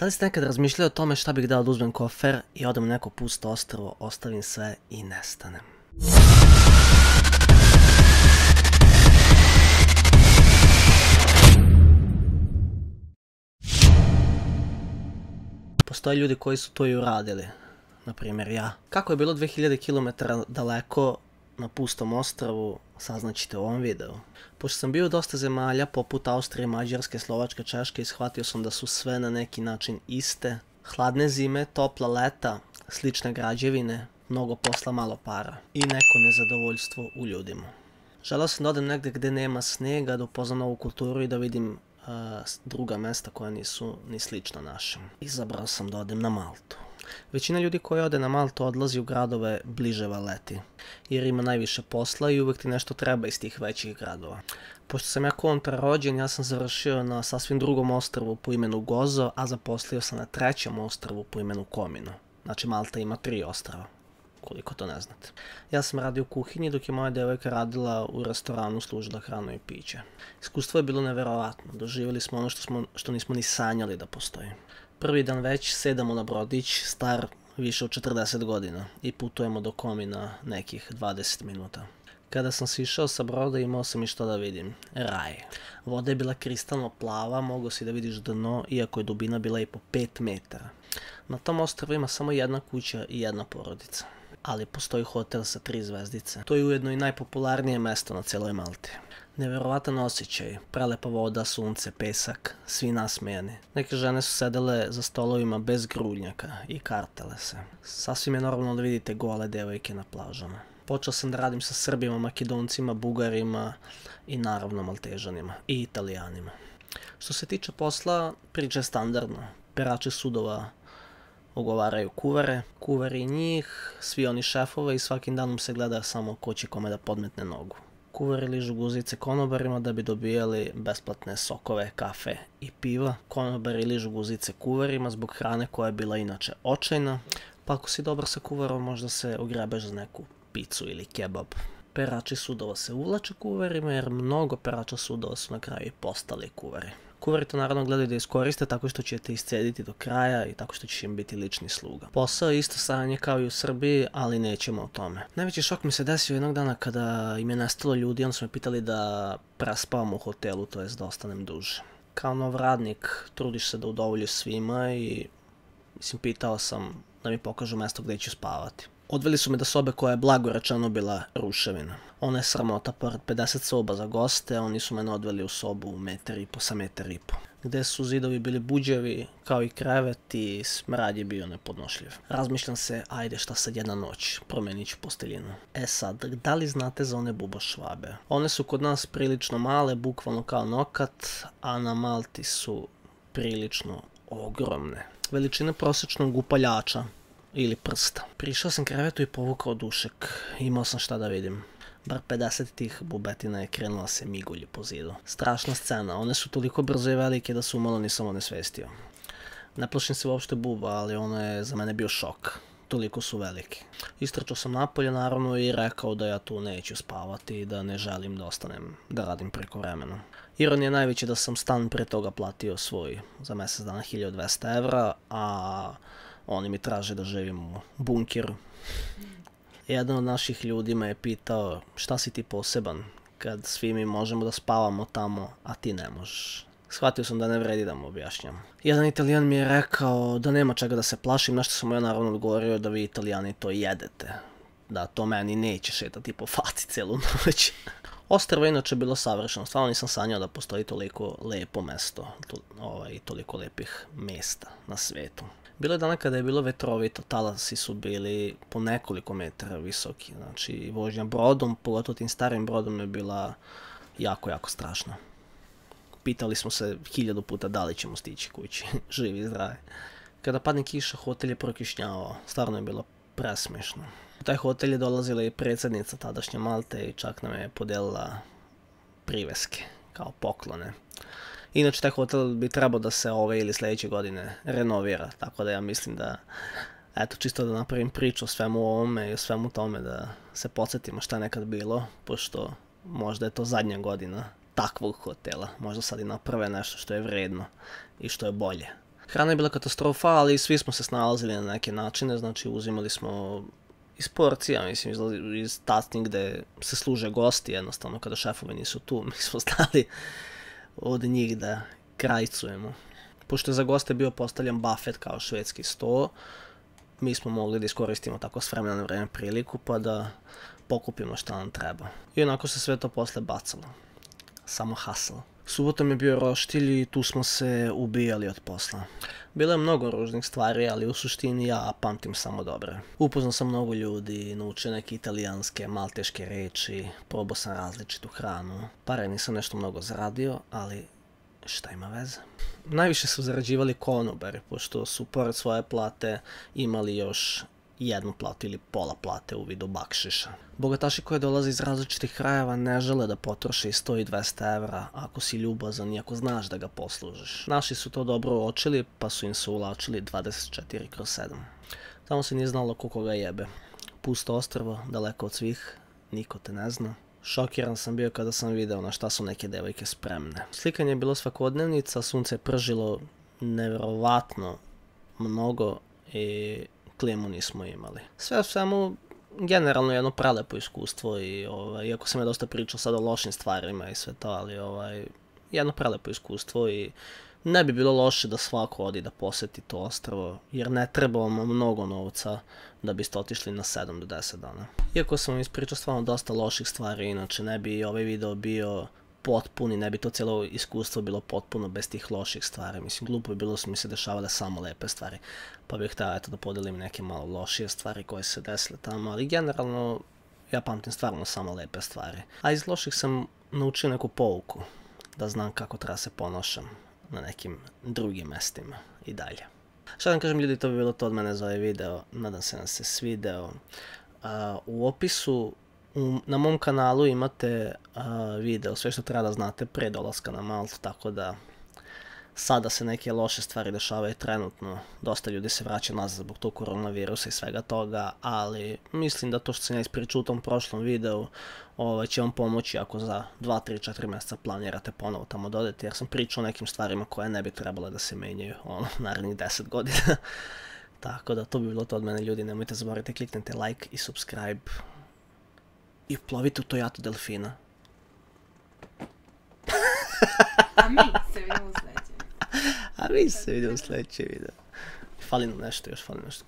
Da li ste nekad razmišljali o tome šta bih dao da uzmem kofer i odem u neko pusto ostrvo, ostavim sve i nestanem? Postoje ljudi koji su to i uradili, na primjer ja. Kako je bilo 2000 km daleko na pustom ostrvu, saznaćete u ovom videu. Pošto sam bio u dosta zemalja, poput Austrije, Mađarske, Slovačke, Češke, shvatio sam da su sve na neki način iste. Hladne zime, topla leta, slične građevine, mnogo posla, malo para i neko nezadovoljstvo u ljudima. Želeo sam da odem negdje gdje nema snega, da upoznam novu kulturu i da vidim druga mesta koja nisu ni slična našim. Izabrao sam da odem na Maltu. Većina ljudi koji ode na Maltu odlazi u gradove bliže Valeti, jer ima najviše posla i uvijek ti nešto treba iz tih većih gradova. Pošto sam ja kontra rođen, ja sam završio na sasvim drugom ostrvu po imenu Gozo, a zaposlio sam na trećem ostrvu po imenu Komino. Znači Malta ima 3 ostrva, koliko to ne znate. Ja sam radio u kuhinji dok je moja devojka radila u restoranu, služila hranu i piće. Iskustvo je bilo neverovatno, doživjeli smo ono što nismo ni sanjali da postoji. Prvi dan već sedamo na brodić, star više od 40 godina i putujemo do Komina nekih 20 minuta. Kada sam sišao sa broda imao sam i što da vidim. Raj. Voda je bila kristalno plava, mogao si da vidiš dno, iako je dubina bila i po 5 metara. Na tom ostrvu ima samo jedna kuća i jedna porodica. Ali postoji hotel sa 3 zvezdice. To je ujedno i najpopularnije mesto na cijeloj Malti. Neverovatan osjećaj, prelepa voda, sunce, pesak, svi nasmejani. Neke žene su sedele za stolovima bez grudnjaka i kartale se. Sasvim je normalno da vidite gole devojke na plažama. Počeo sam da radim sa Srbima, Makedoncima, Bugarima i naravno Maltežanima i Italijanima. Što se tiče posla, priča je standardno. Perači sudova ogovaraju kuvare, kuvari njih, svi oni šefove i svakim danom se gleda samo ko će kome da podmetne nogu. Kuvari ližu guzice konobarima da bi dobijali besplatne sokove, kafe i piva. Konobari ližu guzice kuvarima zbog hrane koja je bila inače očajna, pa ako si dobar sa kuvarom možda se ogrebeš za neku picu ili kebab. Perači sudova se uvlače kuvarima jer mnogo perača sudova su na kraju i postali kuvari. Kuvari to naravno gledaju da iskoriste tako što će te iscediti do kraja i tako što će im biti lični sluga. Posao je isto sranje kao i u Srbiji, ali nećemo o tome. Najveći šok mi se desio jednog dana kada im je nestalo ljudi, onda su me pitali da prespavam u hotelu, to jest da ostanem duže. Kao nov radnik trudiš se da udovoljiš svima i pitao sam da mi pokažu mjesto gdje ću spavati. Odveli su me do sobe koja je blago rečeno bila ruševina. Ona je sramota, pored 50 soba za goste, oni su mene odveli u sobu 1,5 m sa 1,5 m. Gde su zidovi bili buđevi, kao i krevet i smrad je bio nepodnošljiv. Razmišljam se, ajde šta sad jedna noć, promenit ću posteljinu. E sad, da li znate za one bubašvabe? One su kod nas prilično male, bukvalno kao nokat, a na Malti su prilično ogromne. Veličine prosječnog upaljača ili prsta. Prišao sam krevetu i povukao dušek. Imao sam šta da vidim. Bar 50 tih bubetina je krenula se migulji po zidu. Strašna scena, one su toliko brzo i velike da se umalo nisam onesvestio. Ne plašim se uopšte buba, ali ono je za mene bio šok. Toliko su veliki. Istrčao sam napolje naravno i rekao da ja tu neću spavati i da ne želim da ostanem da radim preko vremena. Ironija je najveća da sam stan pre toga platio svoj za mjesec dana 1200 evra, a oni mi traže da živim u bunkeru. Jedan od naših ljudi me je pitao šta si ti poseban kad svi mi možemo da spavamo tamo, a ti ne možeš. Shvatio sam da ne vredi da mu objašnjam. Jedan Italijan mi je rekao da nema čega da se plašim, na što sam mu ja naravno odgovorio da vi Italijani to jedete. Da to meni neće šetati po faci celu noć. Ostrvo je inače bilo savršeno, stvarno nisam sanjao da postoji toliko lepo mesto i toliko lepih mesta na svetu. Bilo je dana kada je bilo vetrovito, talasi su bili po nekoliko metara visoki, znači vožnja brodom, pogotovo tim starim brodom je bila jako, jako strašna. Pitali smo se 1000 puta da li ćemo stići kući, živi i zdravi. Kada padne kiša, hotel je prokišnjavao, stvarno je bilo presmešno. U taj hotel je dolazila i predsjednica tadašnje Malte i čak nam je podelila priveske kao poklone. Inače, taj hotel bi trebao da se ove ili sljedeće godine renovira, tako da ja mislim da, eto, čisto da napravim priču o svemu ovome i o svemu tome da se podsjetimo šta je nekad bilo, pošto možda je to zadnja godina takvog hotela, možda sad i naprave nešto što je vredno i što je bolje. Hrana je bila katastrofa, ali svi smo se snalazili na neke načine, znači uzimali smo iz porcija, mislim, iz tacni gde se služe gosti, jednostavno kada šefovi nisu tu, mi smo stali od njih da krajcujemo. Pošto je za goste bio postavljen bafet kao švedski sto, mi smo mogli da iskoristimo tako s vremena na vreme priliku pa da pokupimo šta nam treba. I onako se sve to posle bacalo. Samo hustle. Subotom je bio roštilj i tu smo se ubijali od posla. Bilo je mnogo ružnih stvari, ali u suštini ja pamtim samo dobre. Upoznao sam mnogo ljudi, naučio neke italijanske, malteške reči, probao sam različitu hranu. Pare nisam nešto mnogo zaradio, ali šta ima veze? Najviše su zarađivali konobari, pošto su pored svoje plate imali još jednu platu ili pola plate u vidu bakšiša. Bogataši koji dolaze iz različitih krajeva ne žele da potroše i 100 i 200 evra ako si ljubazan i ako znaš da ga poslužiš. Naši su to dobro uočili pa su im se uvlačili 24/7. Tamo se nije znalo ko koga jebe. Pusto ostrvo, daleko od svih, niko te ne zna. Šokiran sam bio kada sam video na šta su neke devojke spremne. Slikanje je bilo svakodnevnica, sunce je pržilo neverovatno mnogo i klimu nismo imali. Sve u svemu, generalno jedno prelepo iskustvo i iako sam ja dosta pričao sad o lošim stvarima i sve to, ali jedno prelepo iskustvo i ne bi bilo loše da svako odi da poseti to ostrvo, jer ne treba vam mnogo novca da biste otišli na 7 do 10 dana. Iako sam vam ispričao stvarno dosta loših stvari, inače ne bi ovaj video bio potpun i ne bi to cijelo iskustvo bilo potpuno bez tih loših stvari. Mislim, glupo je bilo su mi se dešavale samo lepe stvari, pa bih htio da podelim neke malo lošije stvari koje se desile tamo, ali generalno ja pamtim stvarno samo lepe stvari. A iz loših sam naučio neku pouku, da znam kako treba se ponašam na nekim drugim mestima i dalje. Šta da vam kažem ljudi, to bi bilo to od mene za ovaj video, nadam se da se svideo. U opisu na mom kanalu imate video, sve što treba da znate pre dolaska na Maltu, tako da sada se neke loše stvari dešavaju trenutno. Dosta ljudi se vraća nazad zbog tog koronavirusa i svega toga, ali mislim da to što sam ja ispričao u tom prošlom videu će vam pomoći ako za 2, 3, 4 mjeseca planirate ponovo tamo dodati, jer sam pričao o nekim stvarima koje ne bi trebale da se menjaju narednih 10 godina. Tako da to bi bilo to od mene ljudi, nemojte zaboraviti, kliknite like i subscribe i plovite u Toyota Delfina. A mi se vidimo u sljedećem. A mi se vidimo u sljedećem videu. Fali nam nešto, još fali nešto.